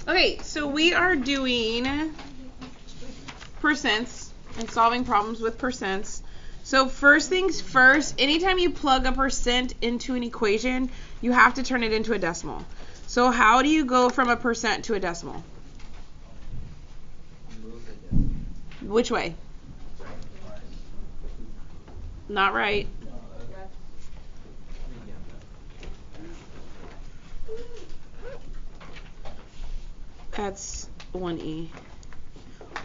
Okay, so we are doing percents and solving problems with percents. So first things first, anytime you plug a percent into an equation, you have to turn it into a decimal. So how do you go from a percent to a decimal? Which way? Not right. That's 1e.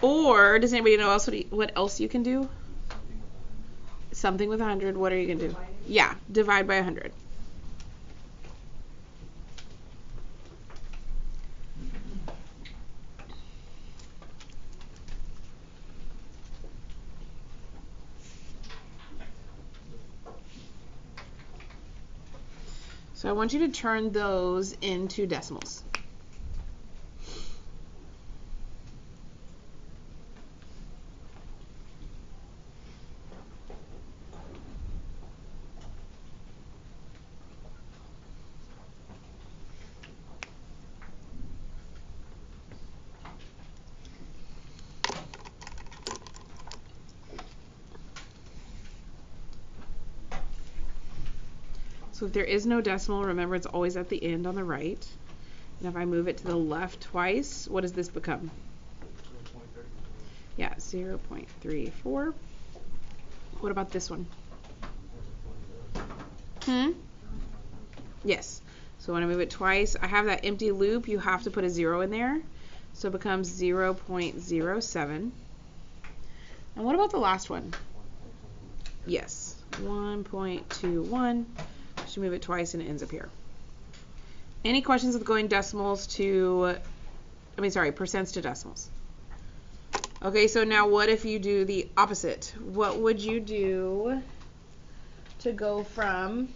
Or does anybody know what else you can do? Something with 100. What are you going to do? Yeah, divide by 100. So I want you to turn those into decimals. So if there is no decimal, remember it's always at the end on the right. And if I move it to the left twice, what does this become? Yeah, 0.34. What about this one? Yes. So when I move it twice, I have that empty loop. You have to put a 0 in there. So it becomes 0.07. And what about the last one? Yes, 1.21. Just move it twice and it ends up here. Any questions with going decimals to, percents to decimals? Okay, so now what if you do the opposite? What would you do to go from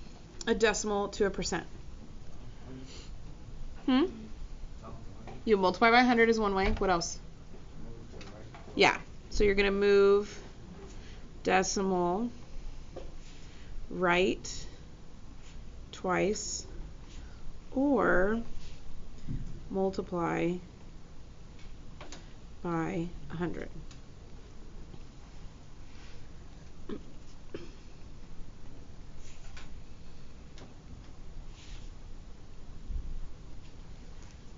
a decimal to a percent? You multiply by 100 is one way. What else? Yeah, so you're going to move decimal right twice, or multiply by 100.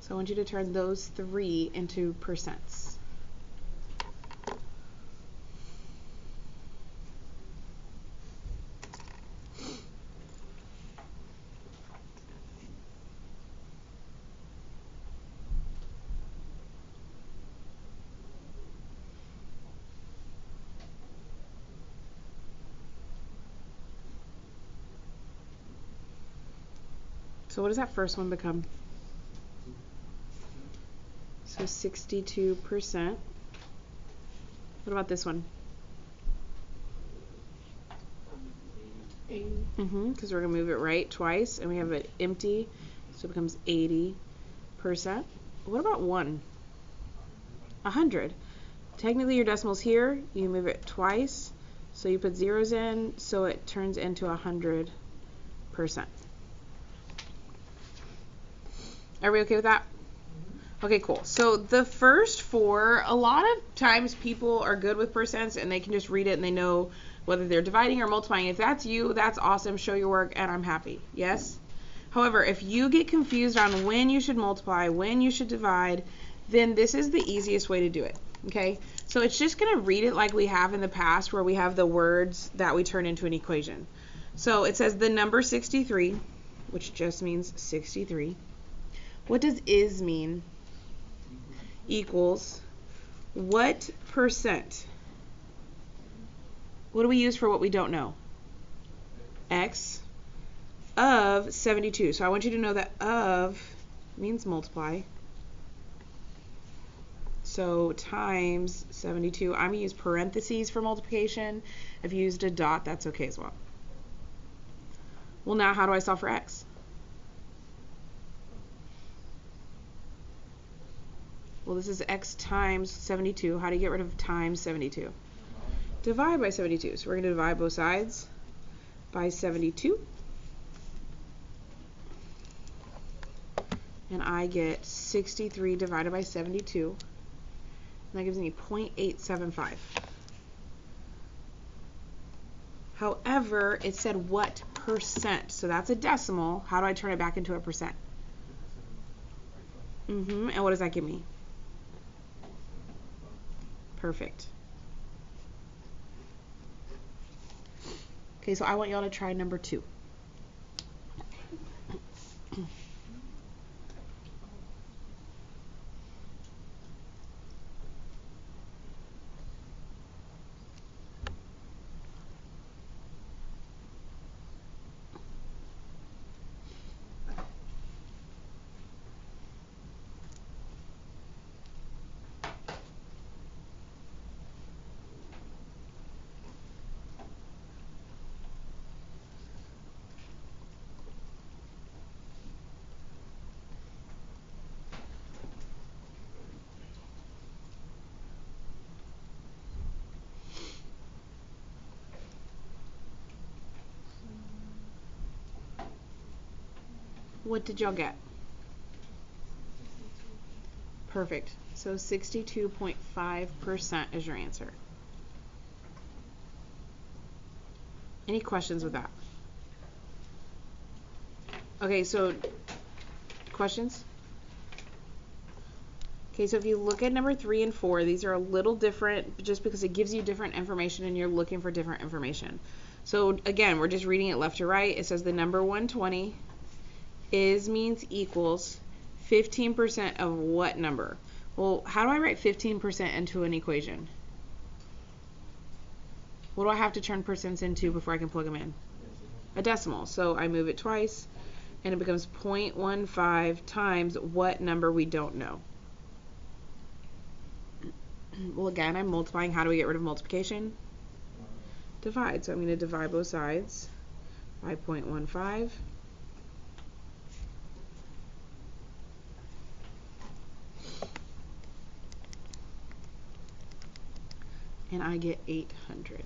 So I want you to turn those three into percents. So what does that first one become? So 62%. What about this one? 80. Because we're going to move it right twice, and we have it empty, so it becomes 80%. What about 1? 100. Technically, your decimal's here. You move it twice, so you put zeros in, so it turns into 100%. Are we okay with that? Okay, cool. So the first four, a lot of times people are good with percents and they can just read it and they know whether they're dividing or multiplying. If that's you, that's awesome. Show your work and I'm happy. Yes? However, if you get confused on when you should multiply, when you should divide, then this is the easiest way to do it. Okay? So it's just going to read it like we have in the past where we have the words that we turn into an equation. So it says the number 63, which just means 63. What does is mean? Equals what percent? What do we use for what we don't know? X of 72. So I want you to know that of means multiply. So times 72. I'm going to use parentheses for multiplication. If you used a dot, that's okay as well. Well, now how do I solve for X? Well, this is X times 72. How do you get rid of times 72? Divide by 72. So we're going to divide both sides by 72. And I get 63 divided by 72. And that gives me 0.875. However, it said what percent. So that's a decimal. How do I turn it back into a percent? And what does that give me? Perfect. Okay, so I want y'all to try number 2. What did y'all get? Perfect. So 62.5% is your answer. Any questions with that? Okay, so questions? Okay, so if you look at number 3 and 4, these are a little different just because it gives you different information and you're looking for different information. So again, we're just reading it left to right. It says the number 120 means equals 15% of what number? Well, how do I write 15% into an equation? What do I have to turn percents into before I can plug them in? A decimal. So I move it twice and it becomes 0.15 times what number we don't know. Well, again, I'm multiplying. How do we get rid of multiplication? Divide. So I'm going to divide both sides by 0.15. And I get 800.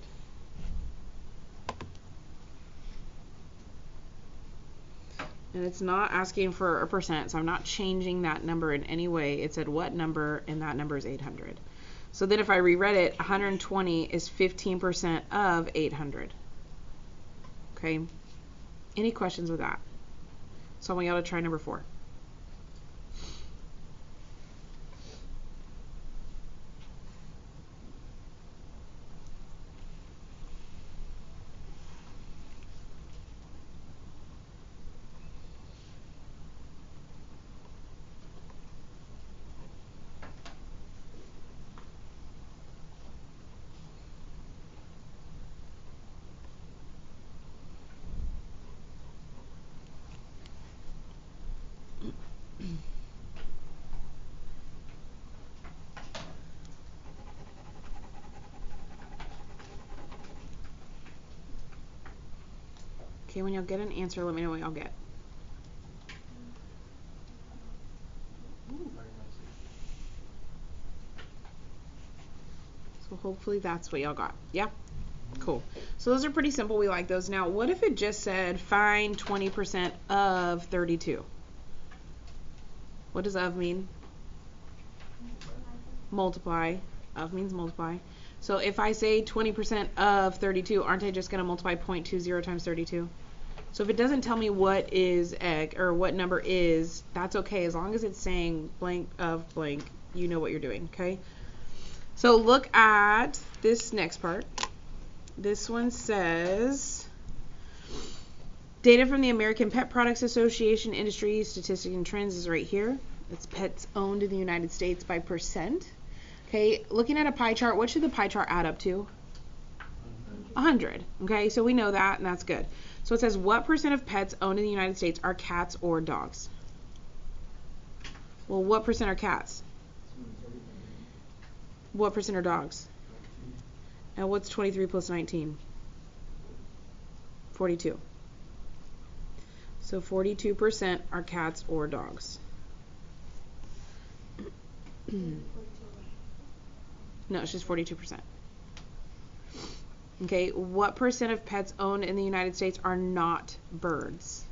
And it's not asking for a percent, so I'm not changing that number in any way. It said what number, and that number is 800. So then if I reread it, 120 is 15% of 800. Okay? Any questions with that? So I want y'all to try number 4. Okay, when y'all get an answer, let me know what y'all get. So hopefully that's what y'all got. Yeah? Cool. So those are pretty simple. We like those. Now, what if it just said find 20% of 32? What does of mean? Multiply. Of means multiply. So if I say 20% of 32, aren't I just going to multiply 0.20 times 32? So if it doesn't tell me what is egg or what number is, that's okay. As long as it's saying blank of blank, you know what you're doing, okay? So look at this next part. This one says, data from the American Pet Products Association Industry Statistics and Trends is right here. It's pets owned in the United States by percent. Okay, looking at a pie chart, what should the pie chart add up to? 100. Okay, so we know that, and that's good. So it says, what percent of pets owned in the United States are cats or dogs? Well, what percent are cats? What percent are dogs? And what's 23 plus 19? 42. So 42% are cats or dogs. No, it's just 42%. Okay, what percent of pets owned in the United States are not birds?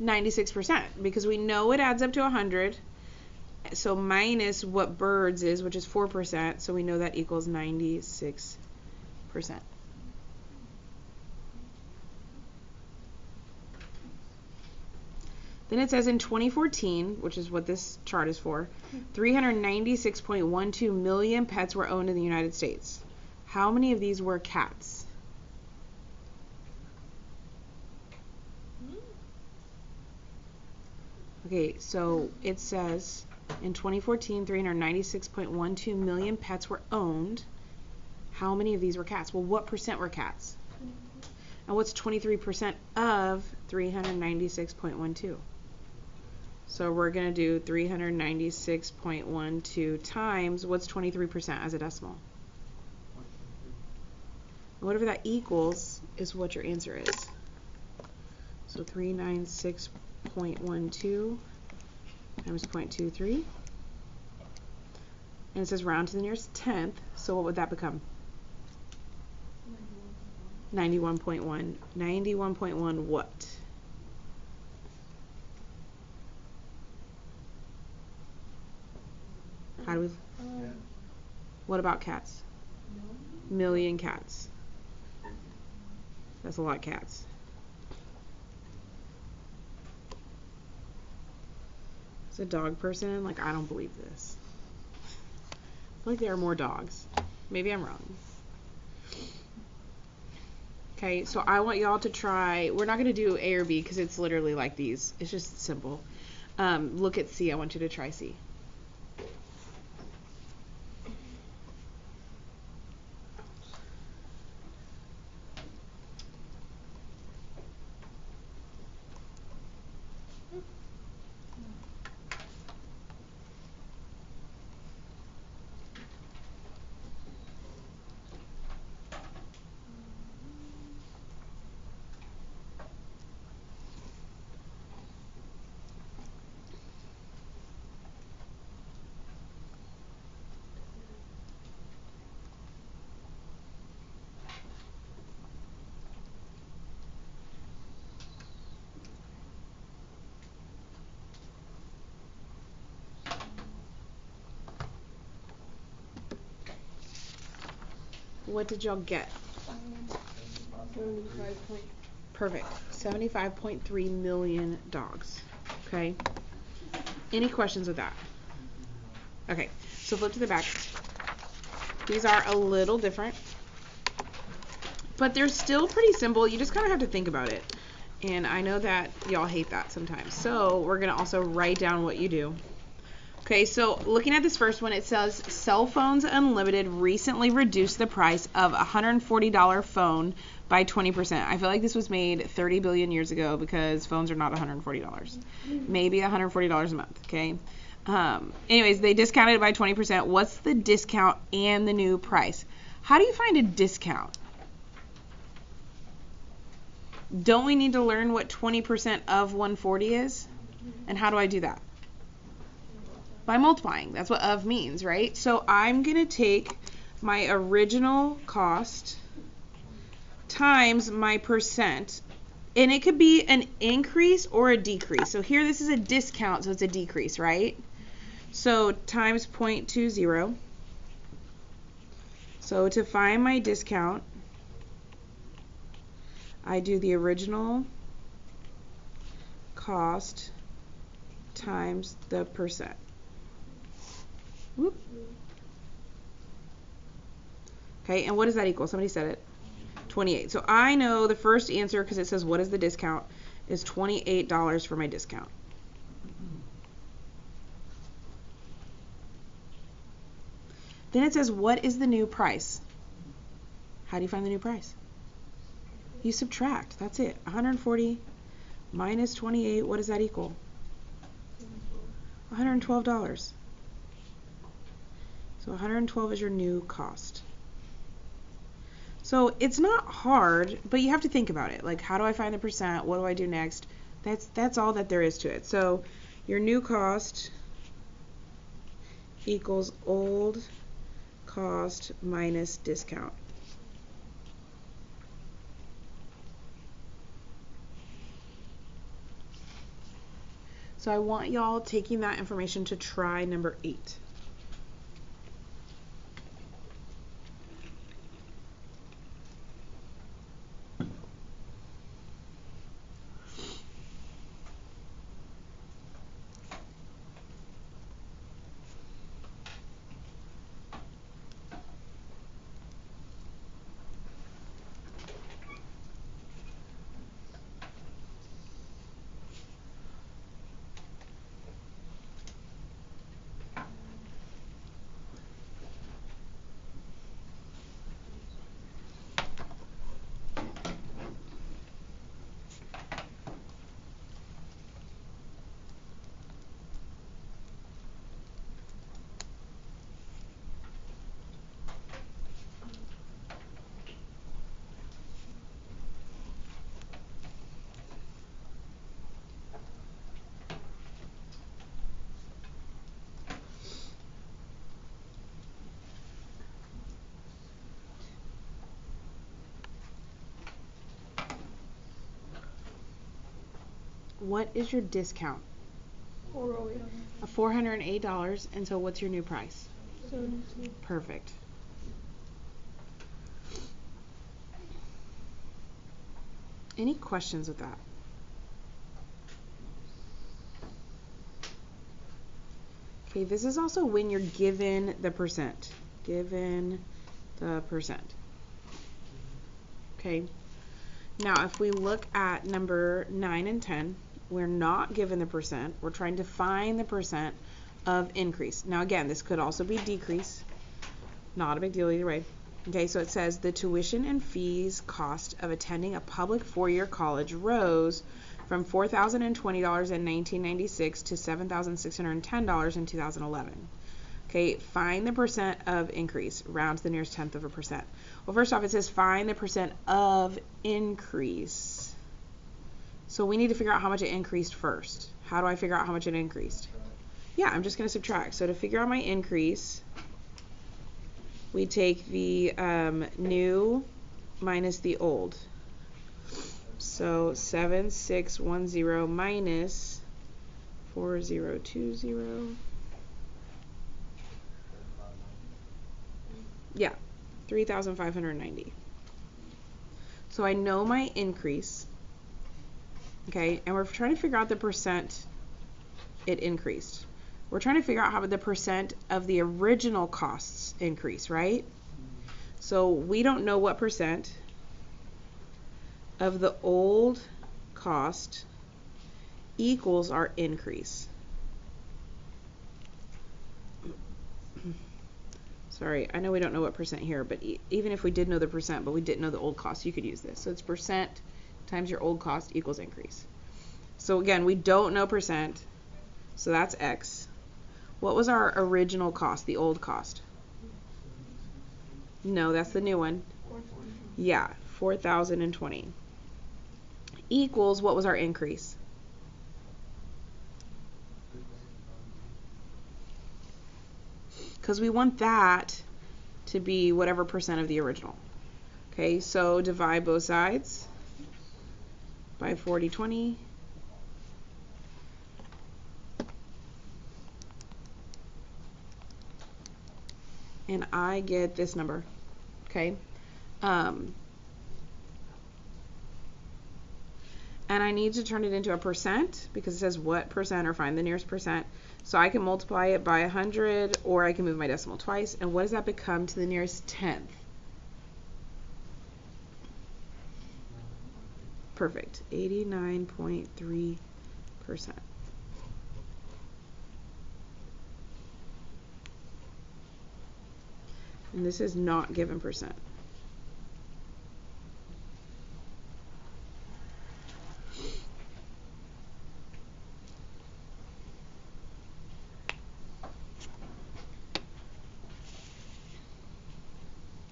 96%, because we know it adds up to 100. So minus what birds is, which is 4%, so we know that equals 96%. Then it says in 2014, which is what this chart is for, 396.12 million pets were owned in the United States. How many of these were cats? Okay, so it says in 2014, 396.12 million pets were owned. How many of these were cats? Well, what percent were cats? And what's 23% of 396.12? So we're going to do 396.12 times, what's 23% as a decimal? Whatever that equals is what your answer is. So 396.12 times 0.23. And it says round to the nearest tenth, so what would that become? 91.1. 91.1 what? How do we... What about cats? Million cats. That's a lot of cats. As a dog person, like, I don't believe this. I feel like there are more dogs. Maybe I'm wrong. Okay, so I want y'all to try, we're not going to do A or B because it's literally like these. It's just simple. Look at C. I want you to try C. What did y'all get? 75. Perfect. 75.3 million dogs. Okay. Any questions with that? Okay. So flip to the back. These are a little different, but they're still pretty simple. You just kind of have to think about it. And I know that y'all hate that sometimes. So we're going to also write down what you do. Okay, so looking at this first one, it says Cell Phones Unlimited recently reduced the price of a $140 phone by 20%. I feel like this was made 30 billion years ago because phones are not $140. Maybe $140 a month, okay? Anyways, they discounted it by 20%. What's the discount and the new price? How do you find a discount? Don't we need to learn what 20% of 140 is? And how do I do that? By multiplying. That's what of means, right? So I'm going to take my original cost times my percent, and it could be an increase or a decrease. So here this is a discount, so it's a decrease, right? So times 0.20. So to find my discount, I do the original cost times the percent. Whoop. Okay, and what does that equal? Somebody said it. 28. So I know the first answer, because it says what is the discount, is $28 for my discount. Then it says what is the new price? How do you find the new price? You subtract. That's it. 140 minus 28. What does that equal? $112. So 112 is your new cost. So it's not hard, but you have to think about it. Like, how do I find the percent? What do I do next? That's all that there is to it. So your new cost equals old cost minus discount. So I want y'all taking that information to try number 8. What is your discount? $408. And so what's your new price? 72. Perfect. Any questions with that? Okay, this is also when you're given the percent. Given the percent. Okay. Now, if we look at number 9 and 10, we're not given the percent. We're trying to find the percent of increase. Now, again, this could also be decrease. Not a big deal either way. Okay, so it says the tuition and fees cost of attending a public four-year college rose from $4,020 in 1996 to $7,610 in 2011. Okay, find the percent of increase. Round to the nearest tenth of a percent. Well, first off, it says find the percent of increase. So we need to figure out how much it increased first. How do I figure out how much it increased? Yeah, I'm just going to subtract. So to figure out my increase, we take the new minus the old. So 7610 minus 4020. Yeah, 3,590. So I know my increase. Okay, and we're trying to figure out the percent it increased. We're trying to figure out how the percent of the original costs increase, right? So we don't know what percent of the old cost equals our increase. Sorry, I know we don't know what percent here, but even if we did know the percent, but we didn't know the old cost, you could use this. So it's percent times your old cost equals increase. So again, we don't know percent, so that's X. What was our original cost, the old cost? No, that's the new one. Yeah, 4,020. Equals, what was our increase? Because we want that to be whatever percent of the original. Okay, so divide both sides by 40/20. And I get this number. Okay. And I need to turn it into a percent because it says what percent or find the nearest percent. So I can multiply it by 100 or I can move my decimal twice. And what does that become to the nearest tenth? Perfect. 89.3%. And this is not given percent.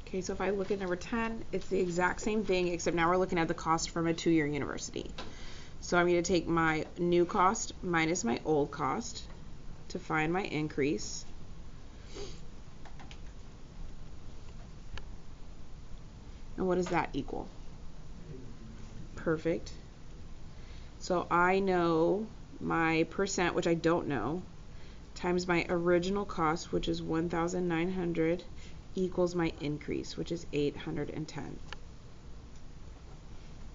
Okay, so if I look at number 10, it's the exact same thing, except now we're looking at the cost from a 2-year university. So I'm going to take my new cost minus my old cost to find my increase. And what does that equal? Perfect. So I know my percent, which I don't know, times my original cost, which is 1,900, equals my increase, which is 810.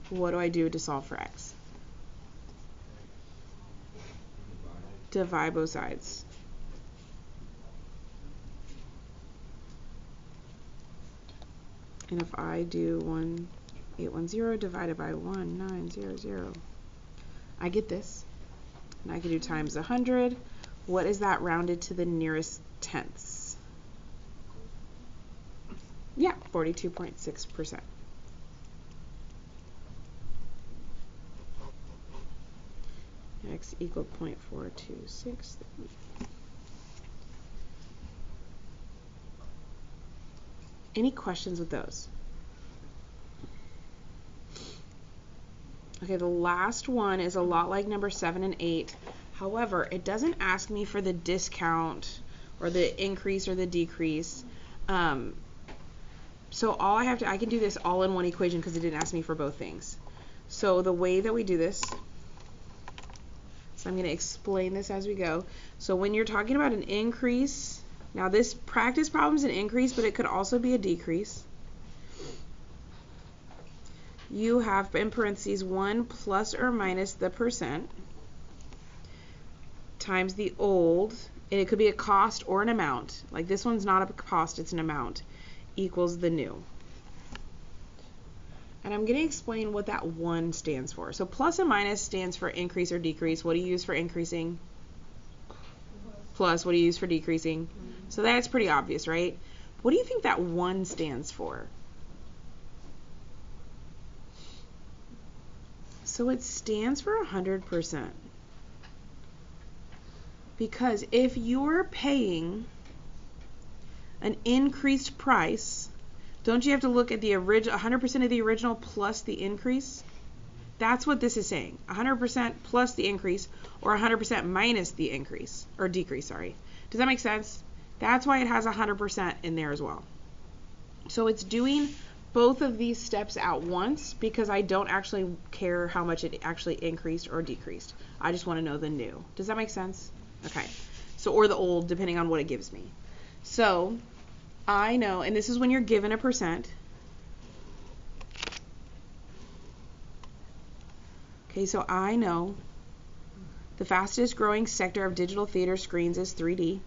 What do I do to solve for x? Divide both sides. And if I do 1,810 divided by 1,900, I get this. And I can do times 100. What is that rounded to the nearest tenths? Yeah, 42.6%. X equal 0.426. Any questions with those? Okay, the last one is a lot like number 7 and 8. However, it doesn't ask me for the discount or the increase or the decrease. So all I can do this all in one equation because it didn't ask me for both things. So the way that we do this, so I'm going to explain this as we go. So when you're talking about an increase, now this practice problem is an increase, but it could also be a decrease. You have in parentheses 1 plus or minus the percent times the old, and it could be a cost or an amount. Like this one's not a cost, it's an amount, equals the new. And I'm going to explain what that 1 stands for. So plus and minus stands for increase or decrease. What do you use for increasing? Plus. What do you use for decreasing? So that's pretty obvious, right? What do you think that 1 stands for? So it stands for 100%. Because if you're paying an increased price, don't you have to look at the original 100% of the original plus the increase? That's what this is saying. 100% plus the increase, or 100% minus the increase or decrease, sorry. Does that make sense? That's why it has 100% in there as well. So it's doing both of these steps at once because I don't actually care how much it actually increased or decreased. I just want to know the new. Does that make sense? Okay. So, or the old, depending on what it gives me. So I know, and this is when you're given a percent. Okay, so I know the fastest growing sector of digital theater screens is 3D.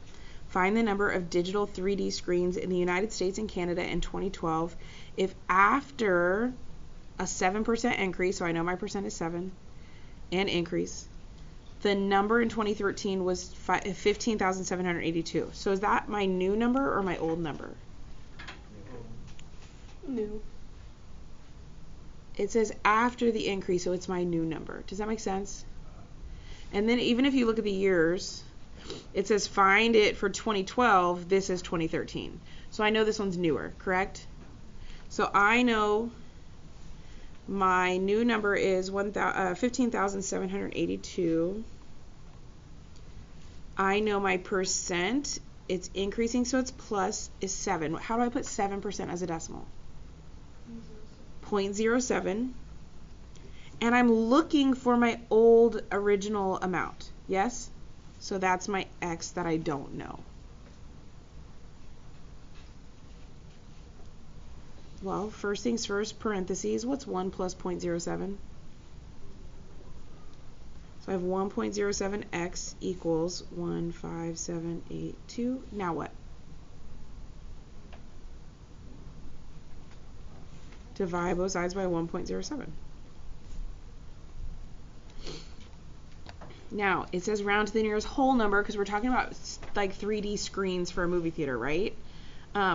Find the number of digital 3D screens in the United States and Canada in 2012 if after a 7% increase, so I know my percent is 7, and increase, the number in 2013 was 15,782. So is that my new number or my old number? New. It says after the increase, so it's my new number. Does that make sense? And then even if you look at the years, it says find it for 2012. This is 2013. So I know this one's newer, correct? So I know my new number is 15,782. I know my percent, it's increasing, so it's plus, is 7. How do I put 7% as a decimal? 0.07. And I'm looking for my old original amount. Yes? So that's my X that I don't know. Well, first things first, parentheses, what's 1 plus 0.07? So I have 1.07x equals 15782. Now what? Divide both sides by 1.07. Now, it says round to the nearest whole number because we're talking about like 3D screens for a movie theater, right?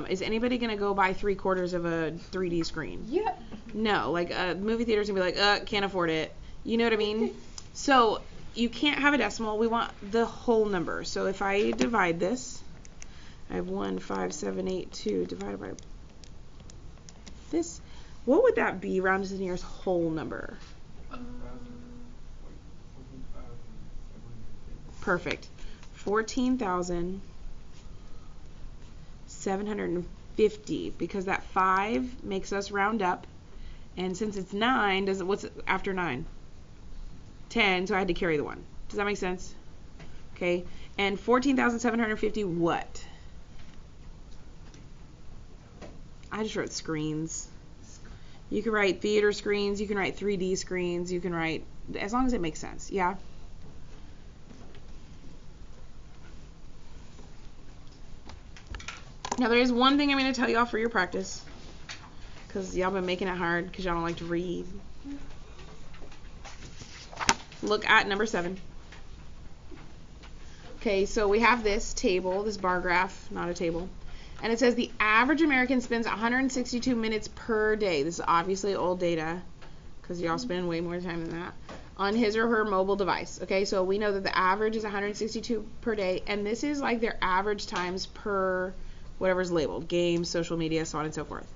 Is anybody going to go buy 3/4 of a 3D screen? Yeah. No, like movie theaters going to be like, can't afford it. You know what I mean? So you can't have a decimal. We want the whole number. So if I divide this, I have 15782 divided by this. What would that be rounded to the nearest whole number? Perfect. 14,750 because that 5 makes us round up, and since it's 9, what's after 9? 10, so I had to carry the 1. Does that make sense? Okay. And 14,750 what? I just wrote screens. You can write theater screens, you can write 3D screens, you can write, as long as it makes sense. Yeah? Now there is one thing I'm going to tell y'all for your practice, because y'all been making it hard because y'all don't like to read. Look at number 7. Okay, so we have this table, this bar graph, not a table. And it says the average American spends 162 minutes per day. This is obviously old data, because y'all spend way more time than that, on his or her mobile device. Okay, so we know that the average is 162 per day, and this is like their average times per whatever's labeled, games, social media, so on and so forth.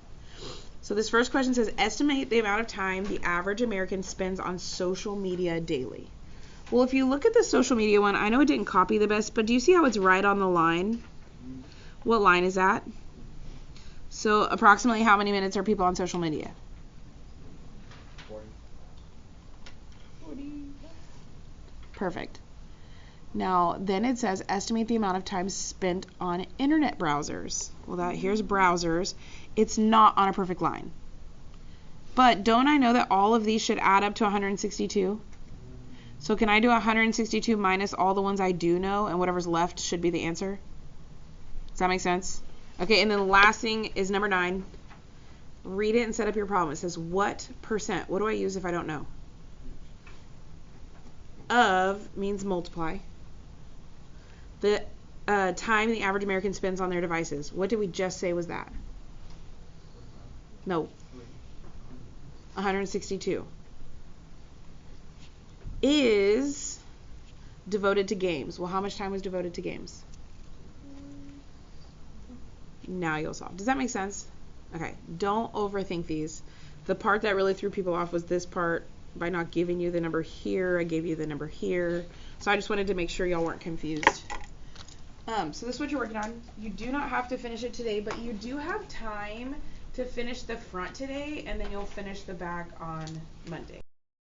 So this first question says, estimate the amount of time the average American spends on social media daily. Well, if you look at the social media one, I know it didn't copy the best, but do you see how it's right on the line? What line is that? So approximately how many minutes are people on social media? 40. Perfect. Now, then it says estimate the amount of time spent on internet browsers. Well, here's browsers. It's not on a perfect line. But don't I know that all of these should add up to 162? So can I do 162 minus all the ones I do know, and whatever's left should be the answer? Does that make sense? Okay, and then the last thing is number 9. Read it and set up your problem. It says what percent? What do I use if I don't know? Of means multiply. The time the average American spends on their devices. What did we just say was that? No. 162. Is devoted to games. Well, how much time was devoted to games? Now you'll solve. Does that make sense? Okay, don't overthink these. The part that really threw people off was this part. By not giving you the number here, I gave you the number here. So I just wanted to make sure y'all weren't confused. So this is what you're working on. You do not have to finish it today, but you do have time to finish the front today, and then you'll finish the back on Monday.